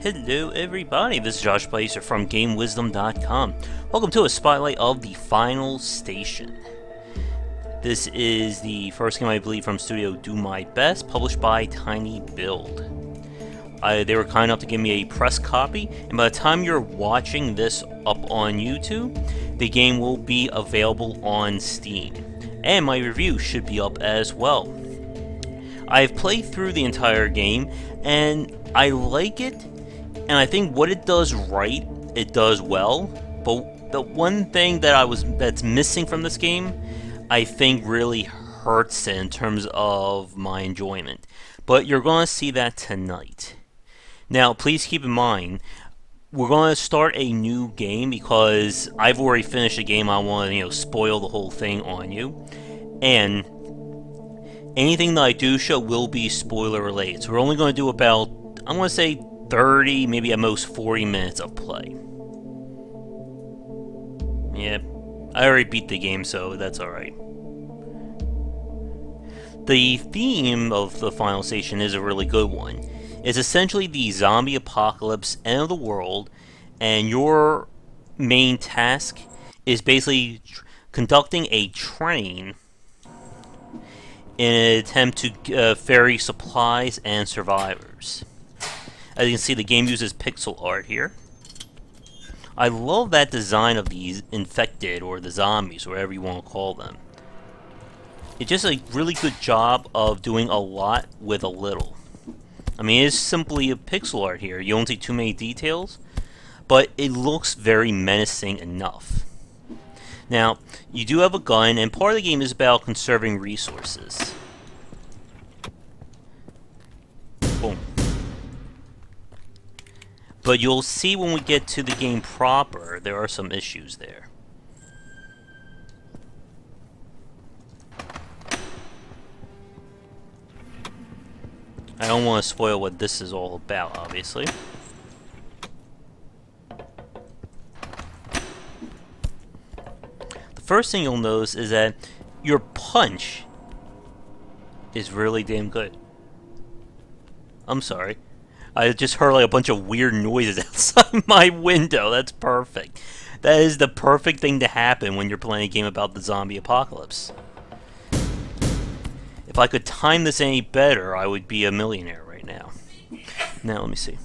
Hello everybody, this is Josh Bycer from GameWisdom.com. Welcome to a spotlight of The Final Station. This is the first game, I believe, from Studio Do My Best, published by Tiny Build. They were kind enough to give me a press copy, and by the time you're watching this up on YouTube, the game will be available on Steam. And my review should be up as well. I've played through the entire game, and I like it, and I think what it does right, it does well. But the one thing that's missing from this game, I think really hurts it in terms of my enjoyment. But you're going to see that tonight. Now, please keep in mind, we're going to start a new game because I've already finished the game. I want to, spoil the whole thing on you. And anything that I do show will be spoiler related. So we're only going to do about, I'm going to say 30, maybe at most 40 minutes of play. Yeah, I already beat the game, so that's alright. The theme of the Final Station is a really good one. It's essentially the zombie apocalypse, end of the world, and your main task is basically conducting a train in an attempt to ferry supplies and survivors. As you can see, the game uses pixel art here. I love that design of these infected, or the zombies, whatever you want to call them. It's just a really good job of doing a lot with a little. I mean, it's simply a pixel art here. You don't see too many details, but it looks very menacing enough. Now, you do have a gun, and part of the game is about conserving resources. Boom. But you'll see when we get to the game proper, there are some issues there. I don't want to spoil what this is all about, obviously. The first thing you'll notice is that your punch is really damn good. I'm sorry. I just heard like a bunch of weird noises outside my window. That's perfect. That is the perfect thing to happen when you're playing a game about the zombie apocalypse. If I could time this any better, I would be a millionaire right now. Now, let me see.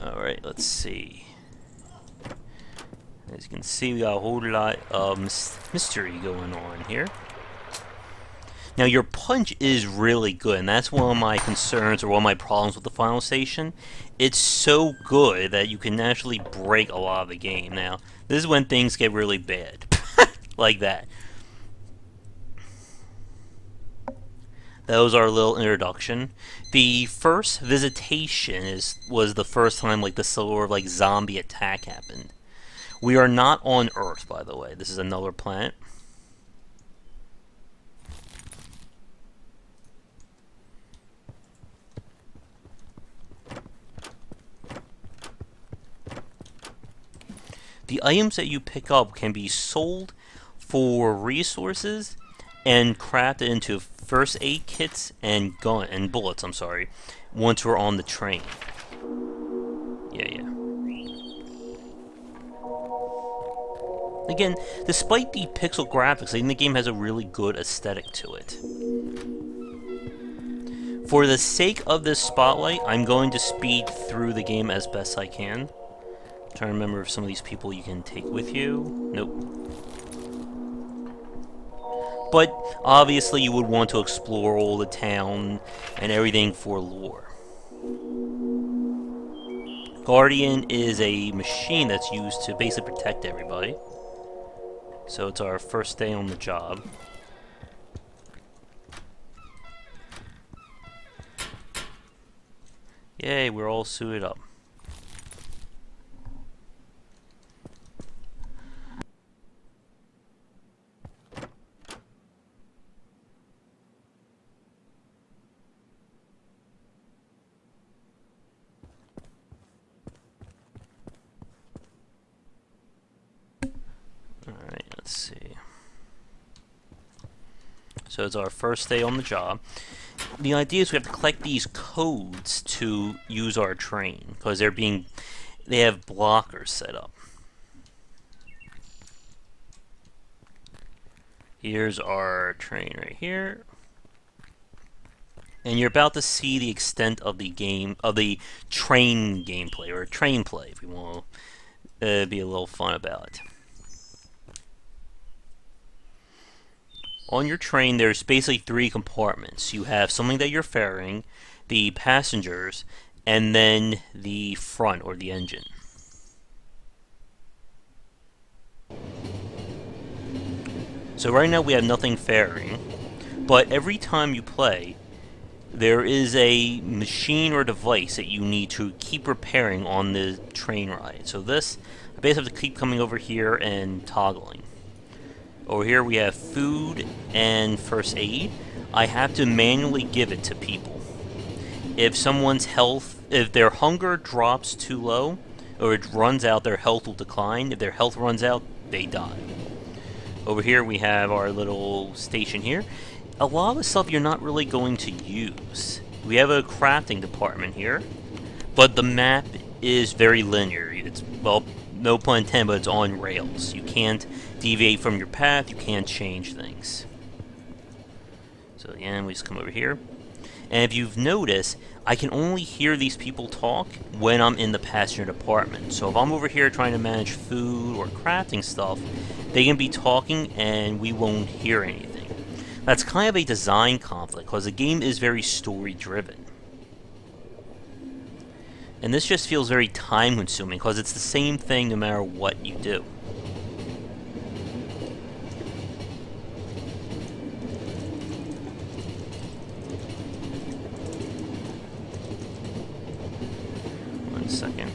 Alright, let's see. As you can see, we got a whole lot of mystery going on here. Now, your punch is really good, and that's one of my concerns, or one of my problems with the Final Station. It's so good that you can actually break a lot of the game. Now, this is when things get really bad. Like that. That was our little introduction. The first visitation was the first time like the sort of zombie attack happened. We are not on Earth, by the way. This is another planet. The items that you pick up can be sold for resources and crafted into first aid kits and bullets, I'm sorry, once we're on the train. Yeah. Again, despite the pixel graphics, I think the game has a really good aesthetic to it. For the sake of this spotlight, I'm going to speed through the game as best I can. I'm trying to remember if some of these people you can take with you. Nope. But obviously you would want to explore all the town and everything for lore. Guardian is a machine that's used to basically protect everybody. So it's our first day on the job. Yay, we're all suited up. Alright, let's see. So it's our first day on the job. The idea is we have to collect these codes to use our train, because they have blockers set up. Here's our train right here. And you're about to see the extent of the train gameplay, or train play, if we want to be a little fun about it. On your train, there's basically 3 compartments. You have something that you're ferrying, the passengers, and then the front, or the engine. So right now we have nothing ferrying, but every time you play, there is a machine or device that you need to keep repairing on the train ride. So this, I basically have to keep coming over here and toggling. Over here we have food and first aid. I have to manually give it to people. If someone's health, if their hunger drops too low, or it runs out, their health will decline. If their health runs out, they die. Over here we have our little station here. A lot of the stuff you're not really going to use. We have a crafting department here, but the map is very linear. It's, well, no pun intended, but it's on rails. You can't deviate from your path, you can't change things. So again, we just come over here. And if you've noticed, I can only hear these people talk when I'm in the passenger department. So if I'm over here trying to manage food or crafting stuff, they can be talking and we won't hear anything. That's kind of a design conflict, because the game is very story-driven. And this just feels very time-consuming, because it's the same thing no matter what you do. One second.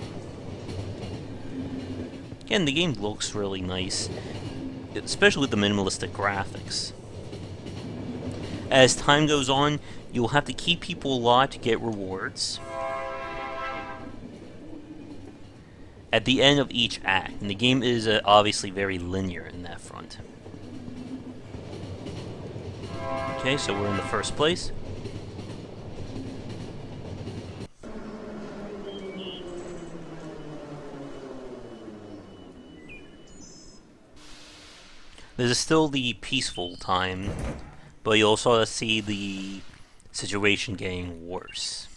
Again, the game looks really nice, especially with the minimalistic graphics. As time goes on, you'll have to keep people alive to get rewards at the end of each act, and the game is obviously very linear in that front. Okay, so we're in the first place. This is still the peaceful time, but you also see the situation getting worse.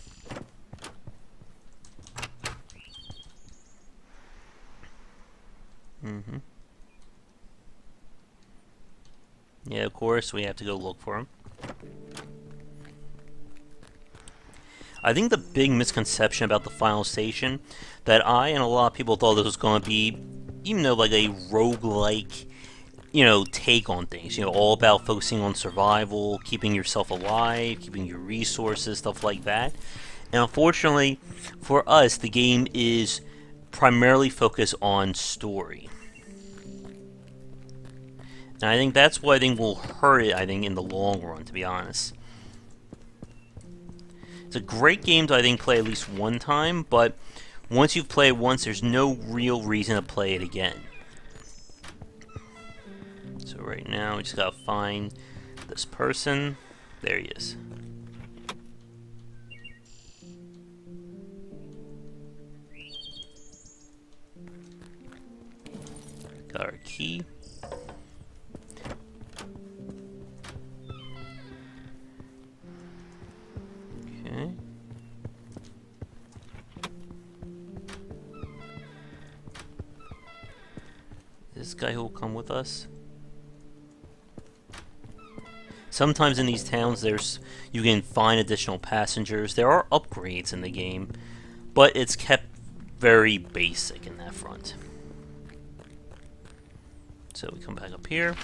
Yeah, of course, we have to go look for him. I think the big misconception about the final station, that I and a lot of people thought this was going to be, even though like a roguelike, take on things, all about focusing on survival, keeping yourself alive, keeping your resources, stuff like that. And unfortunately, for us, the game is primarily focused on story. And I think that's what I think will hurt it, in the long run, to be honest. It's a great game to, play at least one time, but once you've played it once, there's no real reason to play it again. So right now, we just gotta find this person. There he is. Got our key. Okay. This guy who will come with us. Sometimes in these towns, you can find additional passengers. There are upgrades in the game, but it's kept very basic in that front. So we come back up here,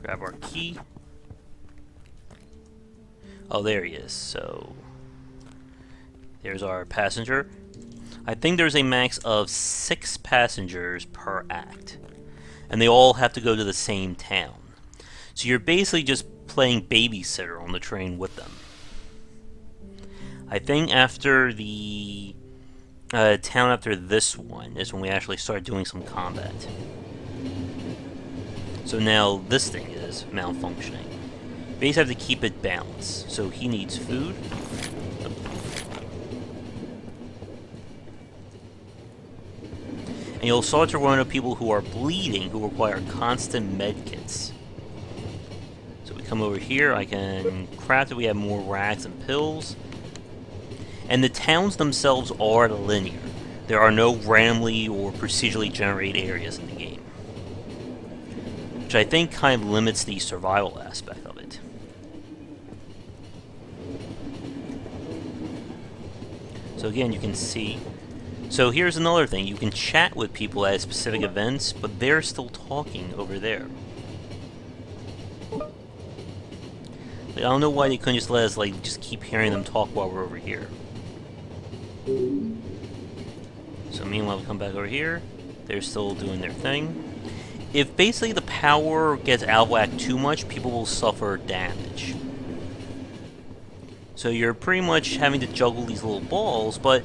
grab our key. Oh, there he is. So there's our passenger. I think there's a max of 6 passengers per act, and they all have to go to the same town. So you're basically just playing babysitter on the train with them. I think after the town after this one is when we actually start doing some combat. So now this thing is malfunctioning. basically have to keep it balanced. So he needs food. And you'll start to run into people who are bleeding, who require constant med kits. So we come over here, I can craft it, we have more rags and pills. And the towns themselves are linear. There are no randomly or procedurally generated areas in the game, which I think kind of limits the survival aspect of it. So again, you can see. So here's another thing. You can chat with people at specific events, but they're still talking over there. Like, I don't know why they couldn't just let us, like, just keep hearing them talk while we're over here. So meanwhile, we come back over here. They're still doing their thing. If basically the power gets out of whack too much, people will suffer damage. So you're pretty much having to juggle these little balls, but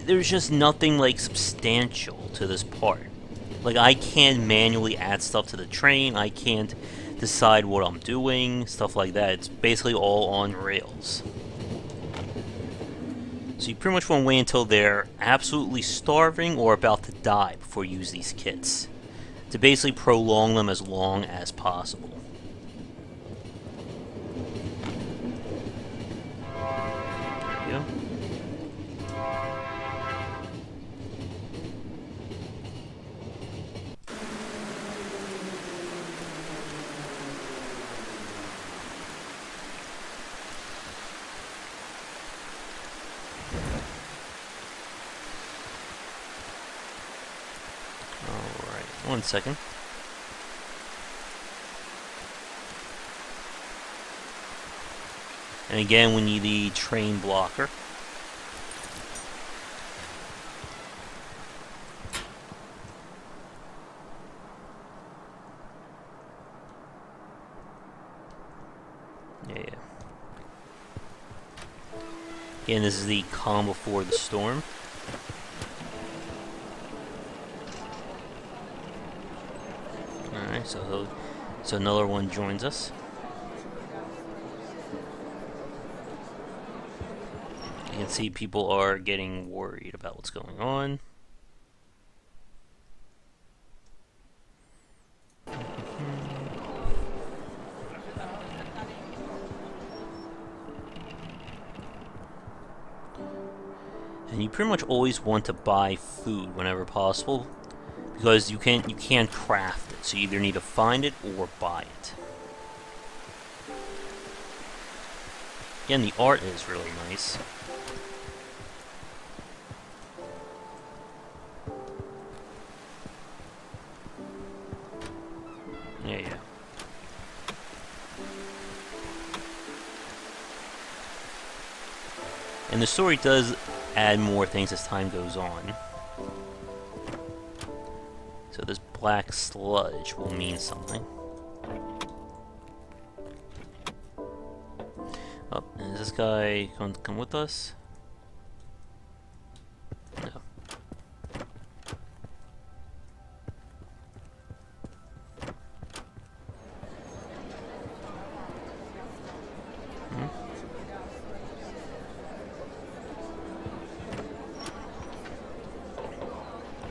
there's just nothing, like, substantial to this part. Like, I can't manually add stuff to the train, I can't decide what I'm doing, stuff like that. It's basically all on rails. So you pretty much want to wait until they're absolutely starving or about to die before you use these kits, to basically prolong them as long as possible. There we go. Alright, 1 second. And again, we need the train blocker. Yeah. Again, this is the calm before the storm. Alright, so another one joins us. You can see people are getting worried about what's going on. And you pretty much always want to buy food whenever possible, because you can't craft it, so you either need to find it or buy it. Again, the art is really nice. Yeah. And the story does add more things as time goes on. So this black sludge will mean something. Oh, is this guy going to come with us? No.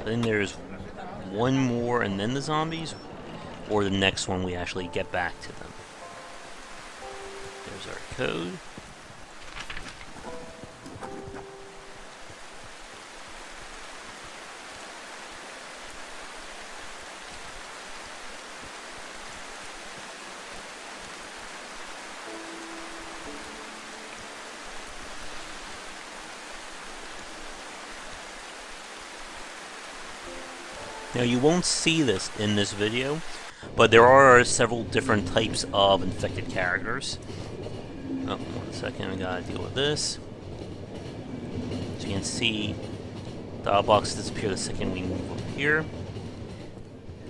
Then there's one more and then the zombies, or the next one we actually get back to them. There's our code. Now you won't see this in this video, but there are several different types of infected characters. Oh, 1 second, we gotta deal with this. So you can see the box disappear the second we move over here.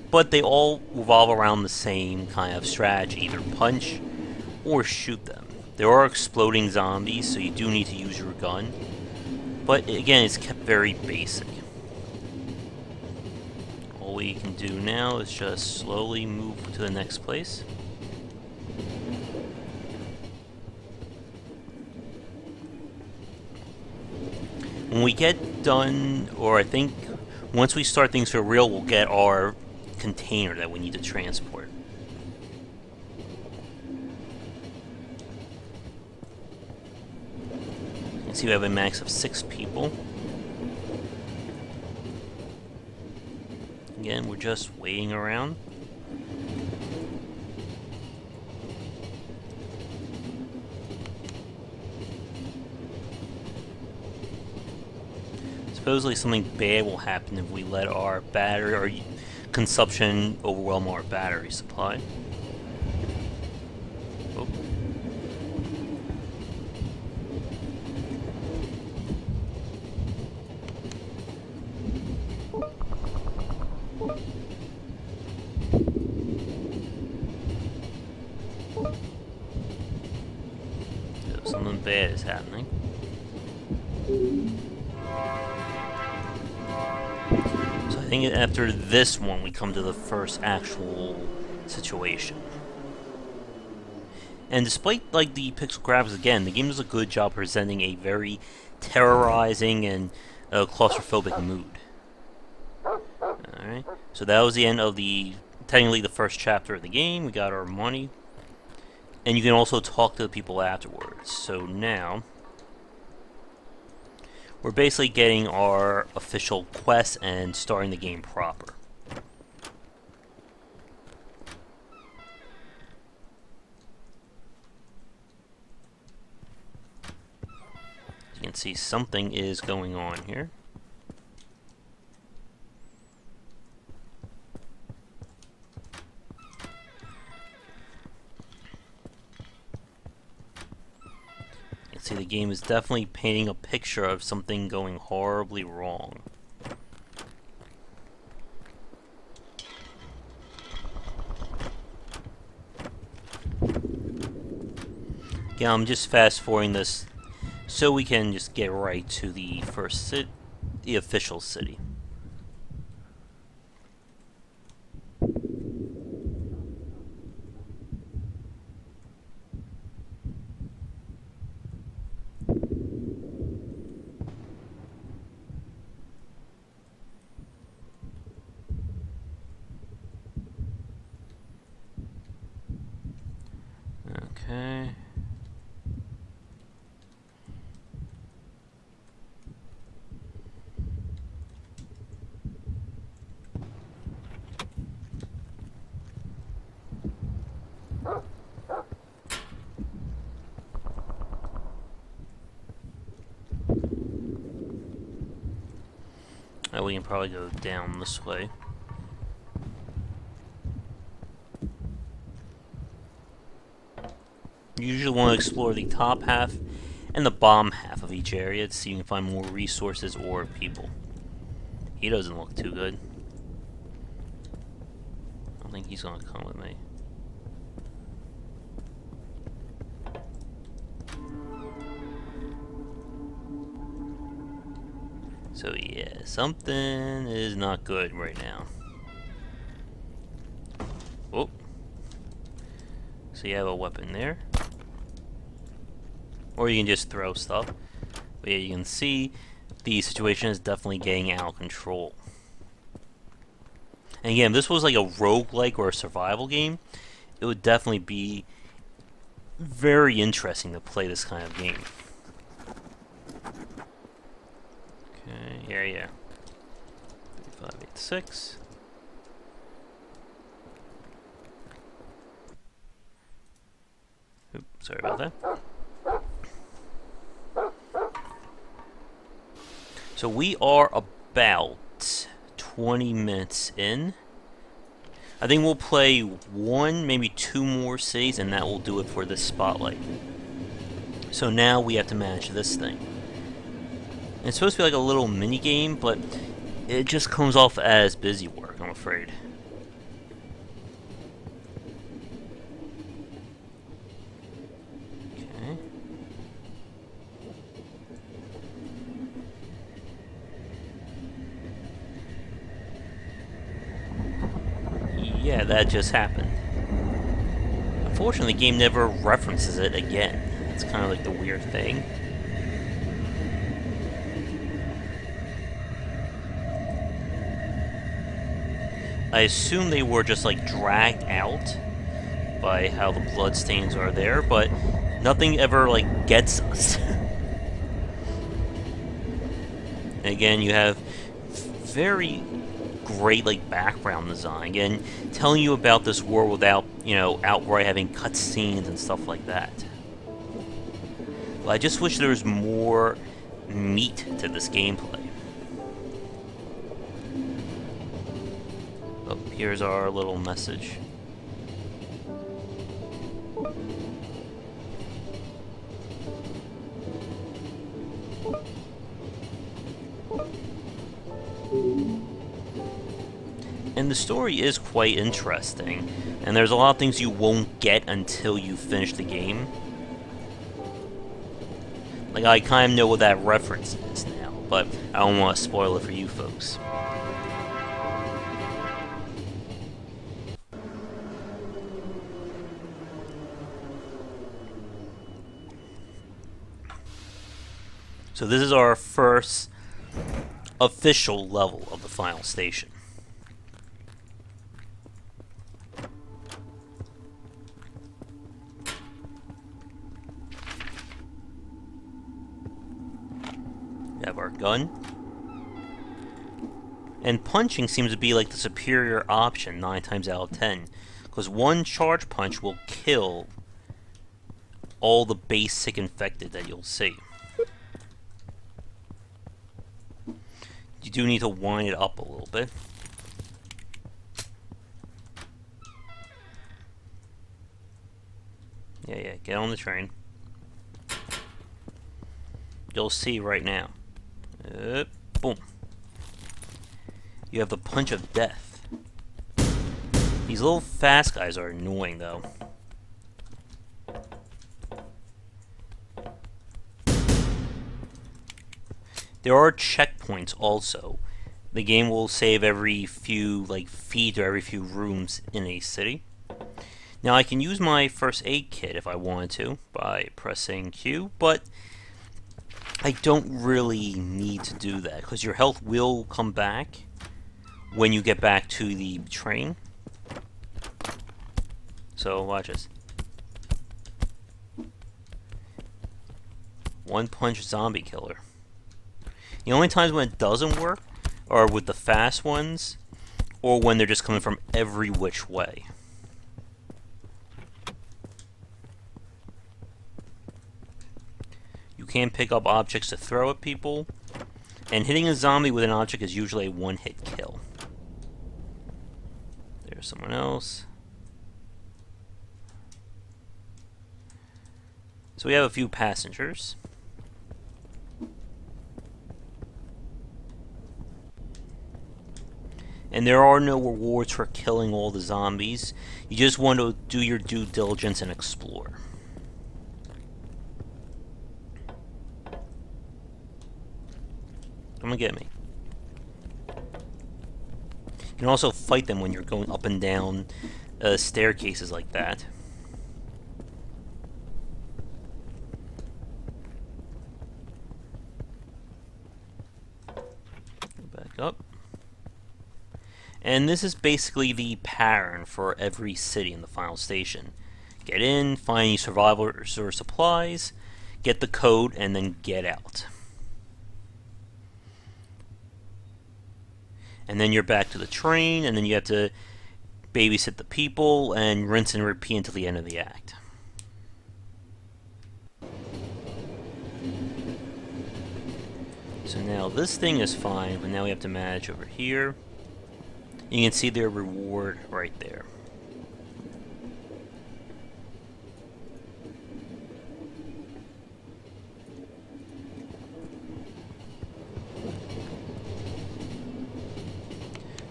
But they all revolve around the same kind of strategy, either punch or shoot them. There are exploding zombies, so you do need to use your gun. But again, it's kept very basic. All we can do now is just slowly move to the next place. When we get done, or I think once we start things for real, we'll get our container that we need to transport. You can see we have a max of 6 people. Again, we're just waiting around. Supposedly something bad will happen if we let our battery or consumption overwhelm our battery supply. Oh. So something bad is happening. I think after this one, we come to the first actual situation. And despite like the pixel graphics, again, the game does a good job presenting a very terrorizing and claustrophobic mood. Alright, so that was the end of technically the first chapter of the game. We got our money. And you can also talk to the people afterwards. So now we're basically getting our official quest and starting the game proper. As you can see, something is going on here. See, the game is definitely painting a picture of something going horribly wrong. Yeah, I'm just fast forwarding this so we can just get right to the the official city. Okay. We can probably go down this way. You usually want to explore the top half and the bottom half of each area to see if you can find more resources or people. He doesn't look too good. I don't think he's gonna come with me. So yeah, something is not good right now. Oh. So you have a weapon there. Or you can just throw stuff. But yeah, you can see the situation is definitely getting out of control. And again, if this was like a roguelike or a survival game, it would definitely be very interesting to play this kind of game. Okay, yeah. 3586. Oops, sorry about that. So we are about 20 minutes in. I think we'll play 1, maybe 2 more cities, and that will do it for this spotlight. So now we have to manage this thing. And it's supposed to be like a little mini game, but it just comes off as busy work, I'm afraid. Okay. Yeah, that just happened. Unfortunately, the game never references it again. It's kind of like the weird thing. I assume they were just like dragged out by how the bloodstains are there, but nothing ever like gets us. Again, you have very great like background design, again, telling you about this world without, you know, outright having cutscenes and stuff like that. But I just wish there was more meat to this gameplay. Oh, here's our little message. And the story is quite interesting, and there's a lot of things you won't get until you finish the game. Like, I kind of know what that reference is now, but I don't want to spoil it for you folks. So this is our first official level of the final station. We have our gun. And punching seems to be like the superior option 9 times out of 10. Because one charge punch will kill all the basic infected that you'll see. You do need to wind it up a little bit. Yeah, get on the train. You'll see right now. Boom. You have the punch of death. These little fast guys are annoying, though. There are checkpoints also. The game will save every few feet or every few rooms in a city. Now I can use my first aid kit if I wanted to by pressing Q, but I don't really need to do that because your health will come back when you get back to the train. So watch this. One punch zombie killer. The only times when it doesn't work are with the fast ones or when they're just coming from every which way. You can pick up objects to throw at people, and hitting a zombie with an object is usually a one-hit kill. There's someone else. So we have a few passengers. And there are no rewards for killing all the zombies. You just want to do your due diligence and explore. Come and get me. You can also fight them when you're going up and down staircases like that. Go back up. And this is basically the pattern for every city in the final station. Get in, find any survivors or supplies, get the code, and then get out. And then you're back to the train, and then you have to babysit the people, and rinse and repeat until the end of the act. So now this thing is fine, but now we have to manage over here. You can see their reward right there.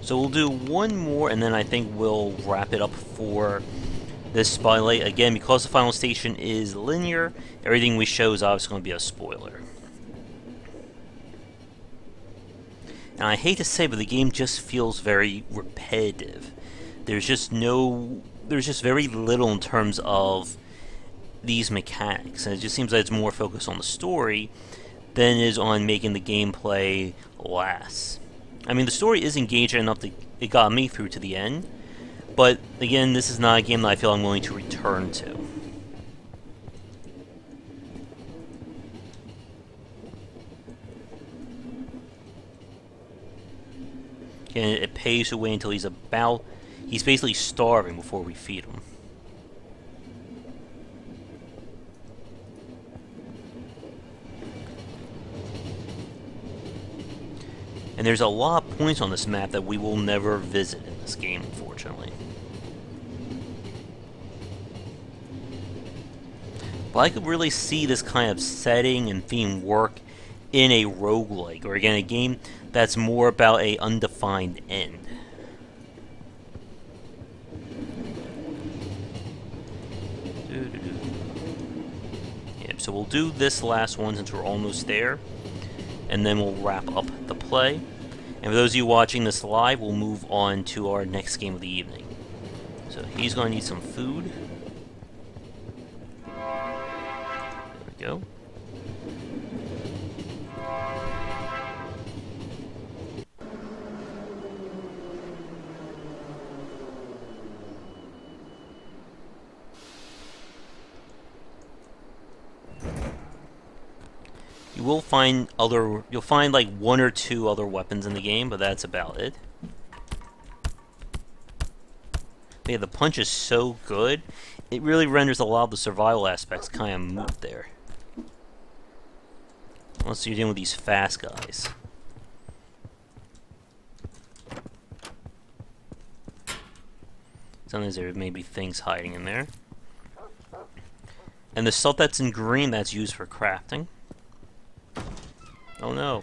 So we'll do one more, and then I think we'll wrap it up for this spotlight. Again, because the final station is linear, everything we show is obviously going to be a spoiler. And I hate to say, but the game just feels very repetitive. There's just very little in terms of these mechanics, and it just seems like it's more focused on the story than it is on making the gameplay last. I mean, the story is engaging enough that it got me through to the end. But, again, this is not a game that I feel I'm going to return to. And it pays to wait until he's basically starving before we feed him. And there's a lot of points on this map that we will never visit in this game, unfortunately. But I could really see this kind of setting and theme work in a roguelike, or again, a game that's more about a undefined end. Yep, so we'll do this last one since we're almost there, and then we'll wrap up the play. And for those of you watching this live, we'll move on to our next game of the evening. So he's going to need some food. There we go. You'll find like one or two other weapons in the game, but that's about it. Yeah, the punch is so good, it really renders a lot of the survival aspects kind of moot there. Unless you're dealing with these fast guys. Sometimes there may be things hiding in there. And the stuff that's in green, that's used for crafting. Oh no.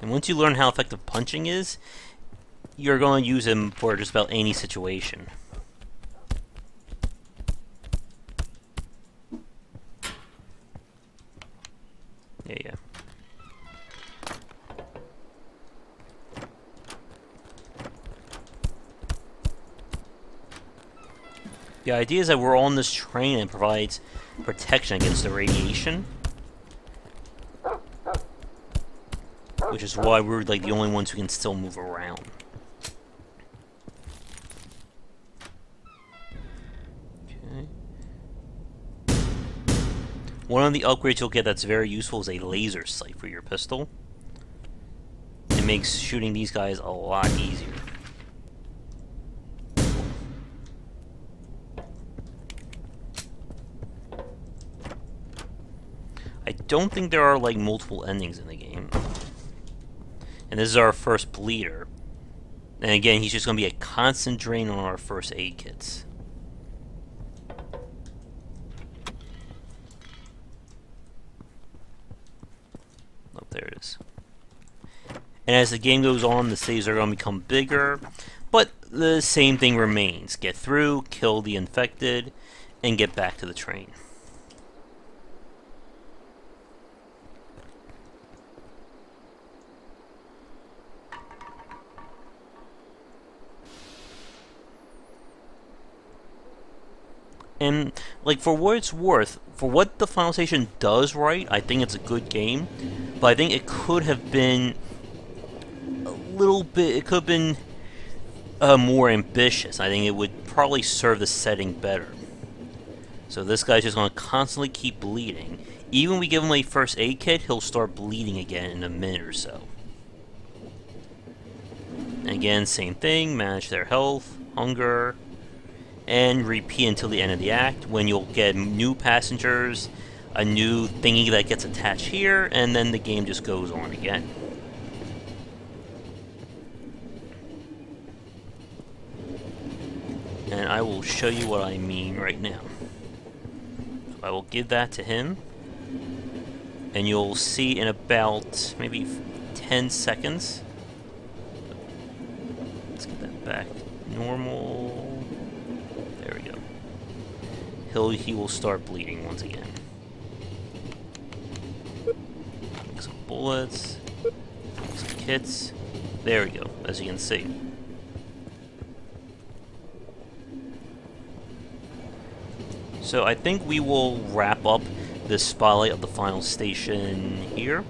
And once you learn how effective punching is, you're going to use him for just about any situation. Yeah. The idea is that we're on this train and it provides protection against the radiation. Which is why we're like the only ones who can still move around. Okay. One of the upgrades you'll get that's very useful is a laser sight for your pistol. It makes shooting these guys a lot easier. I don't think there are like multiple endings in the game. And this is our first bleeder. And again, he's just going to be a constant drain on our first aid kits. Oh, there it is. And as the game goes on, the saves are going to become bigger. But the same thing remains. Get through, kill the infected, and get back to the train. And, like, for what it's worth, for what the Final Station does right, I think it's a good game. But I think it could have been a little bit, it could have been more ambitious. I think it would probably serve the setting better. So this guy's just going to constantly keep bleeding. Even when we give him a first aid kit, he'll start bleeding again in a minute or so. Again, same thing, manage their health, hunger, and repeat until the end of the act, when you'll get new passengers, a new thingy that gets attached here, and then the game just goes on again. And I will show you what I mean right now. So I will give that to him, and you'll see in about maybe 10 seconds. Let's get that back normal. There we go. He will start bleeding once again. Make some bullets, make some kits. There we go, as you can see. So I think we will wrap up this spotlight of the final station here.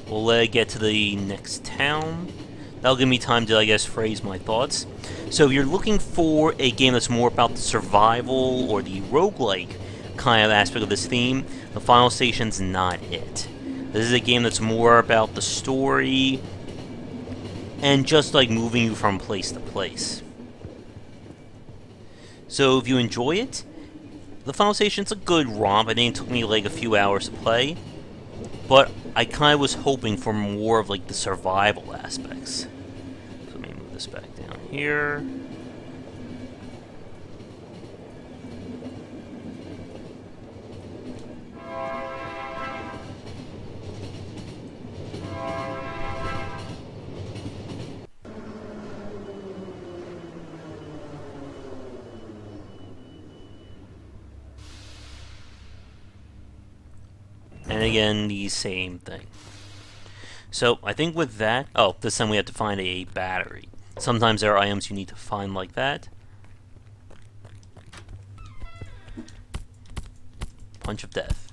We'll get to the next town. That'll give me time to, I guess, phrase my thoughts. So if you're looking for a game that's more about the survival or the roguelike kind of aspect of this theme, the final station's not it. This is a game that's more about the story and just like moving you from place to place. So if you enjoy it, the final station's a good romp. I think it took me like a few hours to play, but I kind of was hoping for more of like the survival aspects. So let me move this back down here. And again, the same thing. So I think with that, oh, this time we have to find a battery. Sometimes there are items you need to find like that. Punch of death.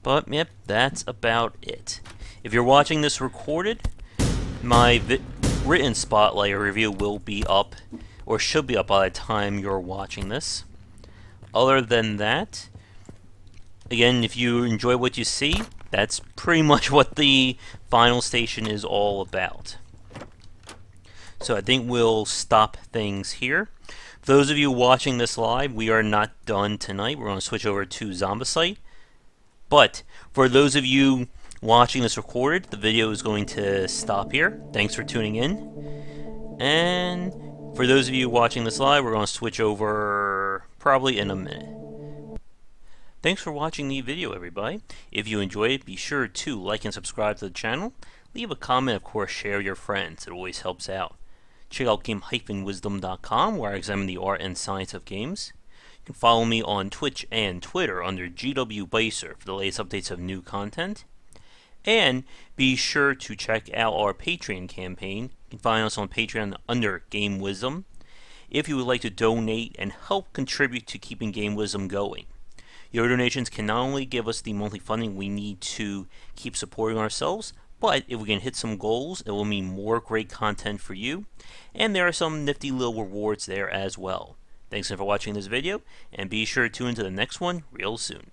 But yep, that's about it. If you're watching this recorded, my written spotlight review will be up, or should be up by the time you're watching this. Other than that, again, if you enjoy what you see, that's pretty much what the final station is all about. So I think we'll stop things here. For those of you watching this live, we are not done tonight. We're going to switch over to Zombicide. But for those of you watching this recorded, the video is going to stop here. Thanks for tuning in. And for those of you watching this live, we're going to switch over probably in a minute. Thanks for watching the video, everybody. If you enjoyed it, be sure to like and subscribe to the channel. Leave a comment, of course, share with your friends. It always helps out. Check out game-wisdom.com, where I examine the art and science of games. You can follow me on Twitch and Twitter under GW Bycer for the latest updates of new content. And be sure to check out our Patreon campaign. You can find us on Patreon under Game Wisdom if you would like to donate and help contribute to keeping Game Wisdom going. Your donations can not only give us the monthly funding we need to keep supporting ourselves, but if we can hit some goals, it will mean more great content for you, and there are some nifty little rewards there as well. Thanks for watching this video, and be sure to tune in to the next one real soon.